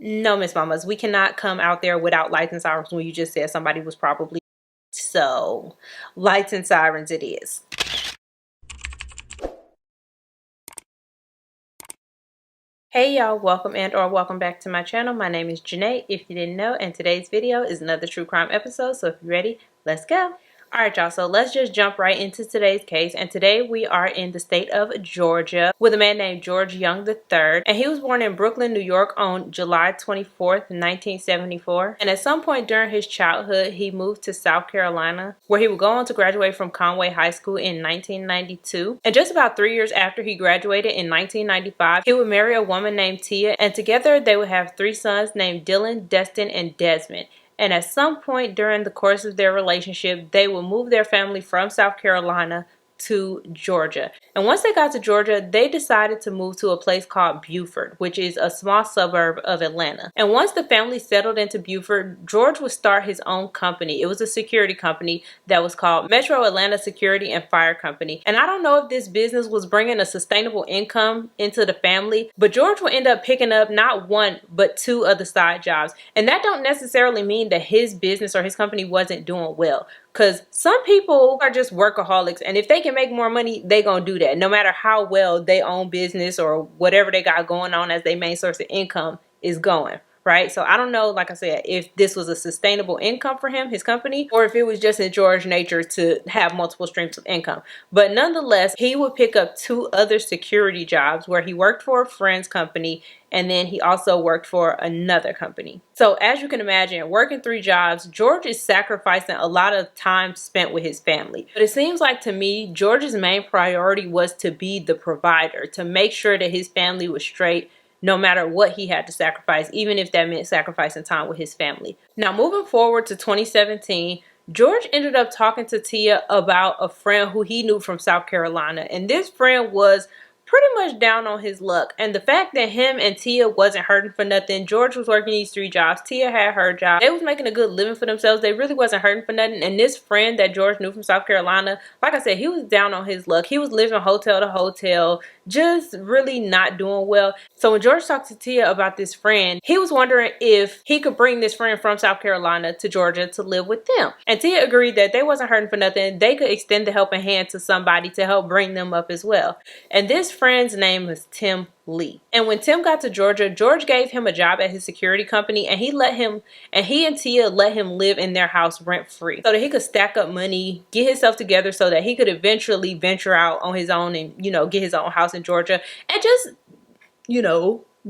No, Miss Mamas, we cannot come out there without lights and sirens when you just said somebody was probably. So, lights and sirens it is. Hey y'all, welcome and or welcome back to my channel. My name is Janae, if you didn't know, and today's video is another true crime episode. So if you're ready, let's go. Alright y'all, so let's just jump right into today's case. And today we are in the state of Georgia with a man named George Young III. And he was born in Brooklyn, New York on July 24th, 1974. And at some point during his childhood, he moved to South Carolina, where he would go on to graduate from Conway High School in 1992. And just about 3 years after he graduated in 1995, he would marry a woman named Tia. And together they would have 3 sons named Dylan, Destin, and Desmond. And at some point during the course of their relationship, they will move their family from South Carolina to Georgia. And once they got to Georgia, they decided to move to a place called Beaufort, which is a small suburb of Atlanta. And once the family settled into Beaufort, George would start his own company. It was a security company that was called Metro Atlanta Security and Fire Company. And I don't know if this business was bringing a sustainable income into the family, but George would end up picking up not 1 but 2 other side jobs. And that don't necessarily mean that his business or his company wasn't doing well. Because some people are just workaholics, and if they can make more money, they gonna do that no matter how well they own business or whatever they got going on as their main source of income is going, right? So I don't know, like I said, if this was a sustainable income for him, his company, or if it was just in George's nature to have multiple streams of income. But nonetheless, he would pick up 2 other security jobs where he worked for a friend's company, and then he also worked for another company. So as you can imagine, working 3 jobs, George is sacrificing a lot of time spent with his family. But it seems like to me, George's main priority was to be the provider, to make sure that his family was straight, no matter what he had to sacrifice, even if that meant sacrificing time with his family. Now, moving forward to 2017, George ended up talking to Tia about a friend who he knew from South Carolina. And this friend was pretty much down on his luck. And the fact that him and Tia wasn't hurting for nothing. George was working these 3 jobs. Tia had her job. They was making a good living for themselves. They really wasn't hurting for nothing. And this friend that George knew from South Carolina, like I said, he was down on his luck. He was living hotel to hotel, just really not doing well. So when George talked to Tia about this friend, he was wondering if he could bring this friend from South Carolina to Georgia to live with them. And Tia agreed that they wasn't hurting for nothing. They could extend the helping hand to somebody to help bring them up as well. And this friend's name was Tim Lee. And when Tim got to Georgia, George gave him a job at his security company, and he and Tia let him live in their house rent free so that he could stack up money, get himself together so that he could eventually venture out on his own and, get his own house in Georgia and just,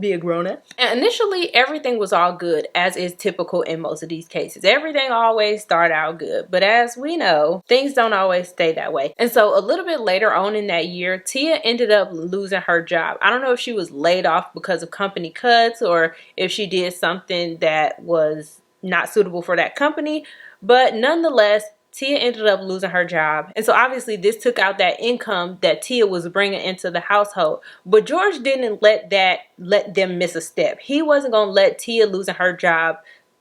be a grown-up. And initially, everything was all good, as is typical in most of these cases. Everything always start out good, but as we know, things don't always stay that way. And so a little bit later on in that year, Tia ended up losing her job. I don't know if she was laid off because of company cuts or if she did something that was not suitable for that company, but nonetheless, Tia ended up losing her job. And so obviously this took out that income that Tia was bringing into the household. But George didn't let them miss a step. He wasn't going to let Tia losing her job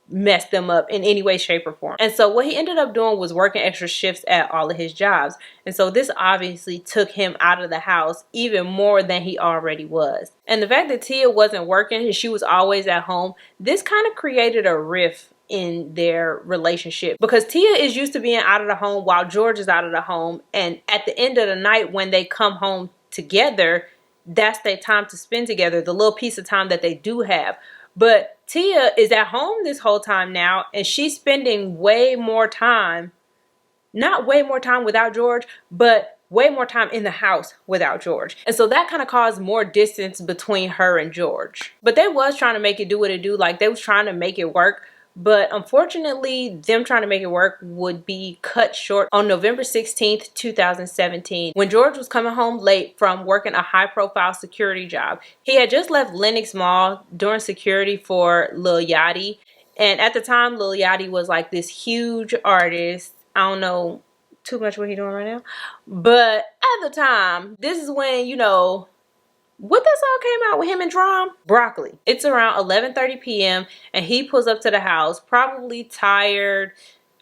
mess them up in any way, shape, or form. And so what he ended up doing was working extra shifts at all of his jobs. And so this obviously took him out of the house even more than he already was. And the fact that Tia wasn't working and she was always at home, this kind of created a rift in their relationship, because Tia is used to being out of the home while George is out of the home, and at the end of the night when they come home together, that's their time to spend together, the little piece of time that they do have. But Tia is at home this whole time now, and she's spending way more time, not way more time without George, but way more time in the house without George. And so that kind of caused more distance between her and George. But they was trying to make it do what it do, like they was trying to make it work. But unfortunately, them trying to make it work would be cut short on November 16th, 2017, when George was coming home late from working a high-profile security job. He had just left Lenox Mall doing security for Lil Yachty. And at the time, Lil Yachty was like this huge artist. I don't know too much what he's doing right now. But at the time, this is when, what that song came out with him and Drum? Broccoli. It's around 11:30 p.m. and he pulls up to the house, probably tired,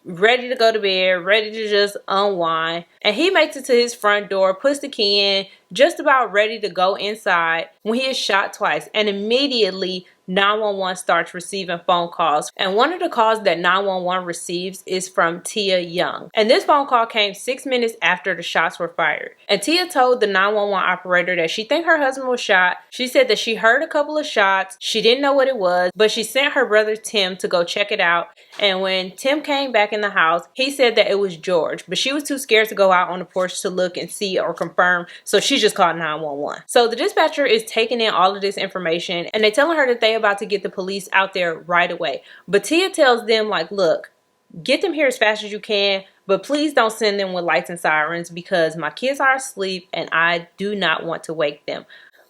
ready to go to bed, ready to just unwind. And he makes it to his front door, puts the key in, just about ready to go inside when he is shot twice. And immediately 911 starts receiving phone calls. And one of the calls that 911 receives is from Tia Young. And this phone call came 6 minutes after the shots were fired. And Tia told the 911 operator that she think her husband was shot. She said that she heard a couple of shots. She didn't know what it was, but she sent her brother Tim to go check it out. And when Tim came back in the house, he said that it was George, but she was too scared to go out on the porch to look and see or confirm, so she just called 911. So the dispatcher is taking in all of this information, and they telling her that they about to get the police out there right away. But Tia tells them, like, look, get them here as fast as you can, but please don't send them with lights and sirens because my kids are asleep and I do not want to wake them.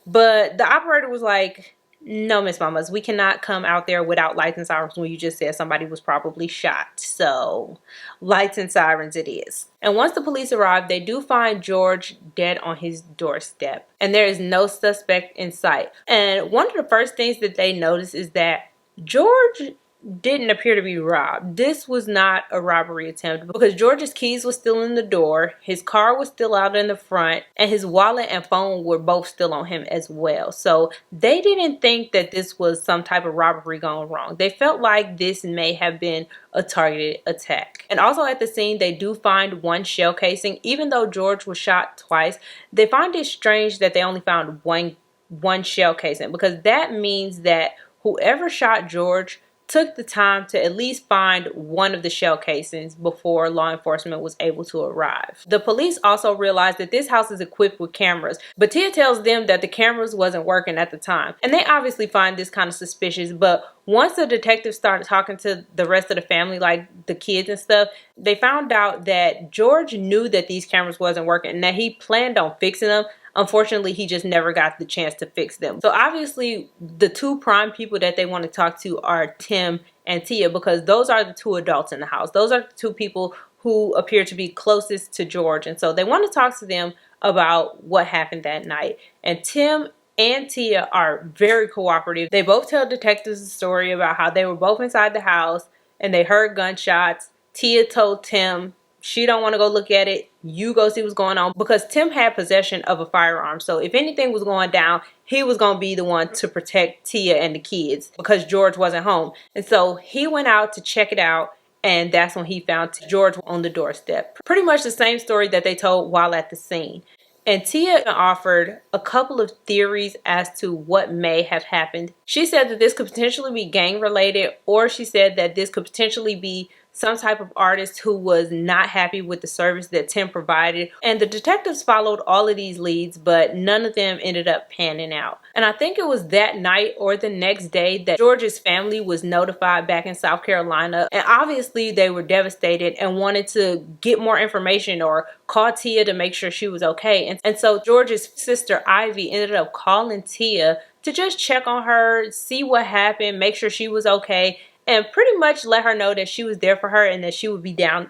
But the operator was like, no, Miss Mamas, we cannot come out there without lights and sirens when you just said somebody was probably shot. So lights and sirens it is. And once the police arrive, they do find George dead on his doorstep. And there is no suspect in sight. And one of the first things that they notice is that George didn't appear to be robbed. This was not a robbery attempt because George's keys were still in the door, his car was still out in the front, and his wallet and phone were both still on him as well. So they didn't think that this was some type of robbery gone wrong. They felt like this may have been a targeted attack. And also at the scene, they do find one shell casing. Even though George was shot twice, they find it strange that they only found one shell casing, because that means that whoever shot George took the time to at least find one of the shell casings before law enforcement was able to arrive. The police also realized that this house is equipped with cameras, but Tia tells them that the cameras wasn't working at the time. And they obviously find this kind of suspicious, but once the detectives started talking to the rest of the family, like the kids and stuff, they found out that George knew that these cameras wasn't working and that he planned on fixing them. Unfortunately, he just never got the chance to fix them. So obviously, the two prime people that they want to talk to are Tim and Tia, because those are the two adults in the house. Those are the two people who appear to be closest to George. And so they want to talk to them about what happened that night. And Tim and Tia are very cooperative. They both tell detectives a story about how they were both inside the house and they heard gunshots. Tia told Tim she don't want to go look at it. You go see what's going on, because Tim had possession of a firearm. So if anything was going down, he was going to be the one to protect Tia and the kids because George wasn't home. And so he went out to check it out. And that's when he found George on the doorstep. Pretty much the same story that they told while at the scene. And Tia offered a couple of theories as to what may have happened. She said that this could potentially be gang related, or she said that this could potentially be some type of artist who was not happy with the service that Tim provided. And the detectives followed all of these leads, but none of them ended up panning out. And I think it was that night or the next day that George's family was notified back in South Carolina. And obviously they were devastated and wanted to get more information or call Tia to make sure she was okay. And so George's sister Ivy ended up calling Tia to just check on her, see what happened, make sure she was okay, and pretty much let her know that she was there for her and that she would be down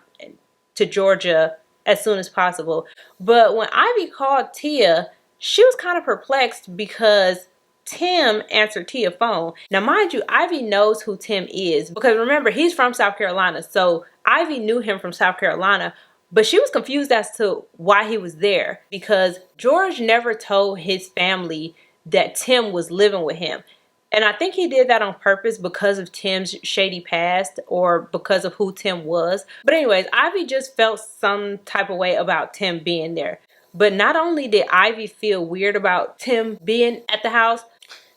to Georgia as soon as possible. But when Ivy called Tia, she was kind of perplexed because Tim answered Tia's phone. Now, mind you, Ivy knows who Tim is because remember, he's from South Carolina. So Ivy knew him from South Carolina, but she was confused as to why he was there because George never told his family that Tim was living with him. And I think he did that on purpose because of Tim's shady past or because of who Tim was. But anyways, Ivy just felt some type of way about Tim being there. But not only did Ivy feel weird about Tim being at the house,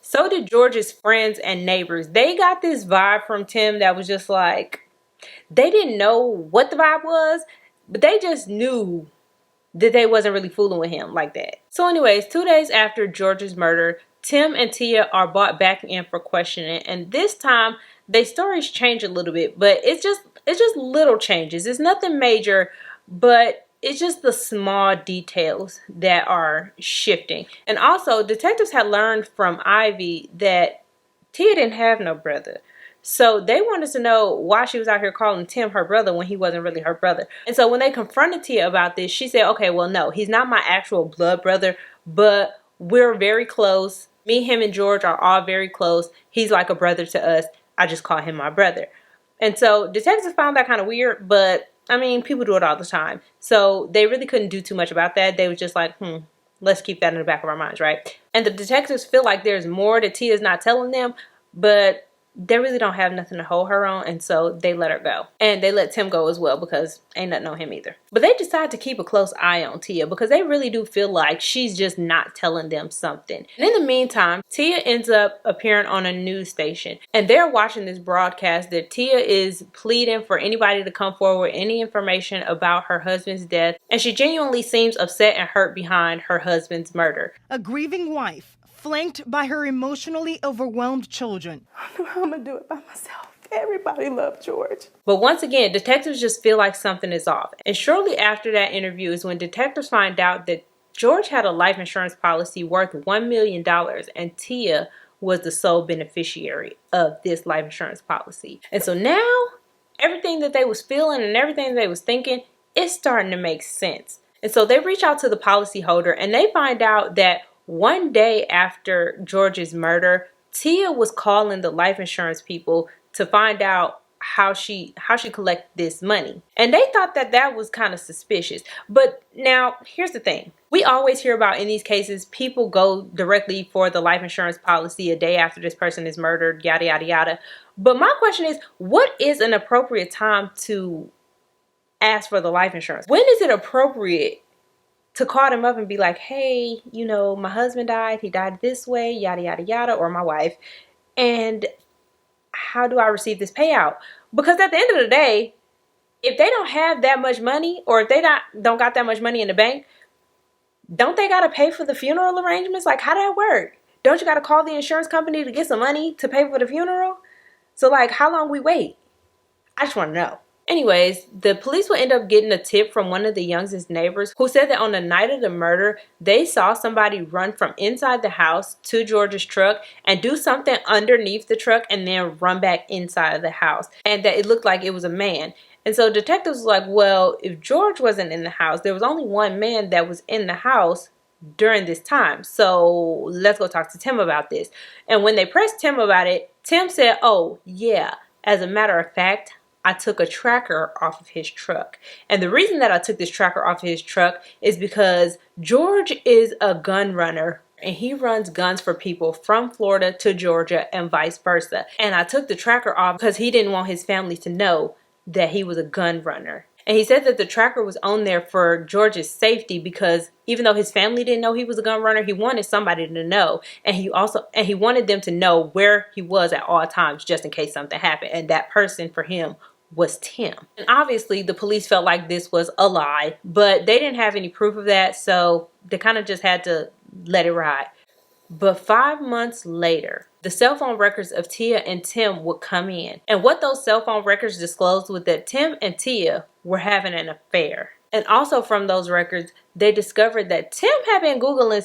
so did George's friends and neighbors. They got this vibe from Tim that was just like, they didn't know what the vibe was, but they just knew that they wasn't really fooling with him like that. So anyways, 2 days after George's murder, Tim and Tia are brought back in for questioning, and this time their stories change a little bit, but it's just little changes. It's nothing major, but it's just the small details that are shifting. And also, detectives had learned from Ivy that Tia didn't have no brother. So they wanted to know why she was out here calling Tim her brother when he wasn't really her brother. And so when they confronted Tia about this, she said, okay, well, no, he's not my actual blood brother, but we're very close. Me, him, and George are all very close. He's like a brother to us. I just call him my brother. And so detectives found that kind of weird, but I mean, people do it all the time. So they really couldn't do too much about that. They were just like, let's keep that in the back of our minds, right? And the detectives feel like there's more that Tia's not telling them, but they really don't have nothing to hold her on, and so they let her go. And they let Tim go as well because ain't nothing on him either. But they decide to keep a close eye on Tia because they really do feel like she's just not telling them something. And in the meantime, Tia ends up appearing on a news station, and they're watching this broadcast that Tia is pleading for anybody to come forward with any information about her husband's death, and she genuinely seems upset and hurt behind her husband's murder. A grieving wife, flanked by her emotionally overwhelmed children. I don't know how I'm gonna do it by myself. Everybody loved George. But once again, detectives just feel like something is off. And shortly after that interview is when detectives find out that George had a life insurance policy worth $1 million and Tia was the sole beneficiary of this life insurance policy. And so now everything that they was feeling and everything they was thinking is starting to make sense. And so they reach out to the policyholder and they find out that one day after George's murder, Tia was calling the life insurance people to find out how she collected this money. And they thought that that was kind of suspicious. But now, here's the thing. We always hear about in these cases, people go directly for the life insurance policy a day after this person is murdered, yada, yada, yada. But my question is, what is an appropriate time to ask for the life insurance? When is it appropriate to call them up and be like, hey, you know, my husband died, he died this way, yada, yada, yada, or my wife, and how do I receive this payout? Because at the end of the day, if they don't have that much money, or if they don't got that much money in the bank, don't they got to pay for the funeral arrangements? Like, how does that work? Don't you got to call the insurance company to get some money to pay for the funeral? So, like, how long we wait? I just want to know. Anyways, the police will end up getting a tip from one of the Young's neighbors who said that on the night of the murder, they saw somebody run from inside the house to George's truck and do something underneath the truck and then run back inside of the house. And that it looked like it was a man. And so detectives was like, well, if George wasn't in the house, there was only one man that was in the house during this time. So let's go talk to Tim about this. And when they pressed Tim about it, Tim said, oh, yeah, as a matter of fact, I took a tracker off of his truck. And the reason that I took this tracker off of his truck is because George is a gun runner and he runs guns for people from Florida to Georgia and vice versa. And I took the tracker off because he didn't want his family to know that he was a gun runner. And he said that the tracker was on there for George's safety because even though his family didn't know he was a gun runner, he wanted somebody to know. And he wanted them to know where he was at all times just in case something happened. And that person for him was Tim. And obviously the police felt like this was a lie, but they didn't have any proof of that, so they kind of just had to let it ride. But 5 months later, the cell phone records of Tia and Tim would come in. And what those cell phone records disclosed was that Tim and Tia were having an affair. And also from those records, they discovered that Tim had been Googling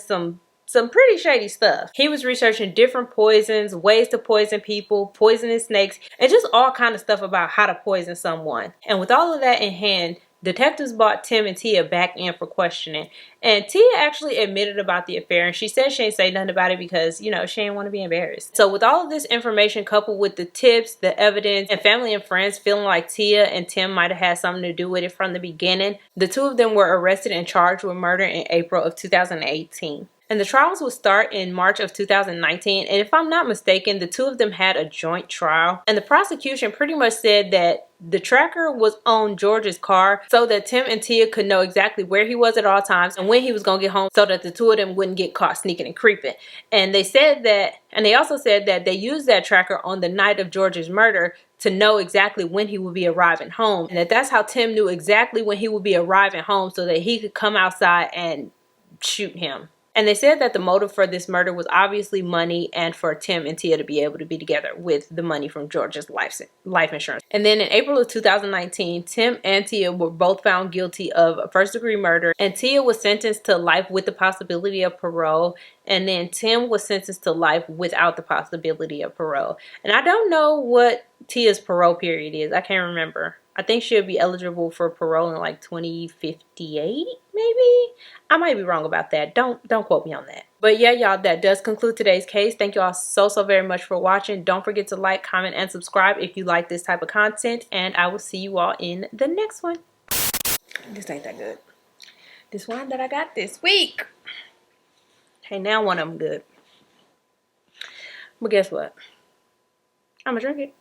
some pretty shady stuff. He was researching different poisons, ways to poison people, poisonous snakes, and just all kind of stuff about how to poison someone. And with all of that in hand, detectives brought Tim and Tia back in for questioning. And Tia actually admitted about the affair, and she said she ain't say nothing about it because, you know, she didn't want to be embarrassed. So with all of this information coupled with the tips, the evidence, and family and friends feeling like Tia and Tim might have had something to do with it from the beginning, the two of them were arrested and charged with murder in April of 2018. And the trials will start in March of 2019. And if I'm not mistaken, the two of them had a joint trial. And the prosecution pretty much said that the tracker was on George's car so that Tim and Tia could know exactly where he was at all times and when he was going to get home so that the two of them wouldn't get caught sneaking and creeping. And they said that, and they also said that they used that tracker on the night of George's murder to know exactly when he would be arriving home. And that's how Tim knew exactly when he would be arriving home so that he could come outside and shoot him. And they said that the motive for this murder was obviously money and for Tim and Tia to be able to be together with the money from George's life insurance. And then in April of 2019, Tim and Tia were both found guilty of first-degree murder. And Tia was sentenced to life with the possibility of parole. And then Tim was sentenced to life without the possibility of parole. And I don't know what Tia's parole period is. I can't remember. I think she'll be eligible for parole in like 2058, maybe? I might be wrong about that. Don't quote me on that. But yeah, y'all, that does conclude today's case. Thank you all so very much for watching. Don't forget to like, comment, and subscribe if you like this type of content. And I will see you all in the next one. This ain't that good. This one that I got this week. Hey, now one of them good. But guess what? I'm gonna drink it.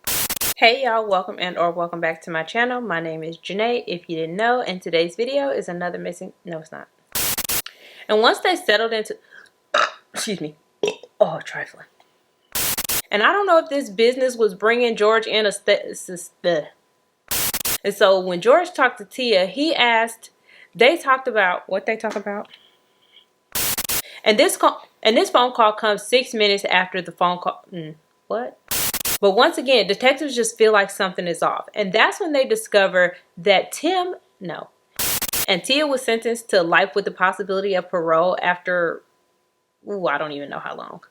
Hey y'all, welcome and or welcome back to my channel. My name is Janae, if you didn't know, and today's video is another missing, no it's not. And once they settled into, excuse me, oh trifling. And I don't know if this business was bringing George in and so when George talked to Tia, they talked about, what they talk about? And this phone call comes 6 minutes after the phone call, what? But once again, detectives just feel like something is off. And that's when they discover that Tia was sentenced to life with the possibility of parole after, I don't even know how long.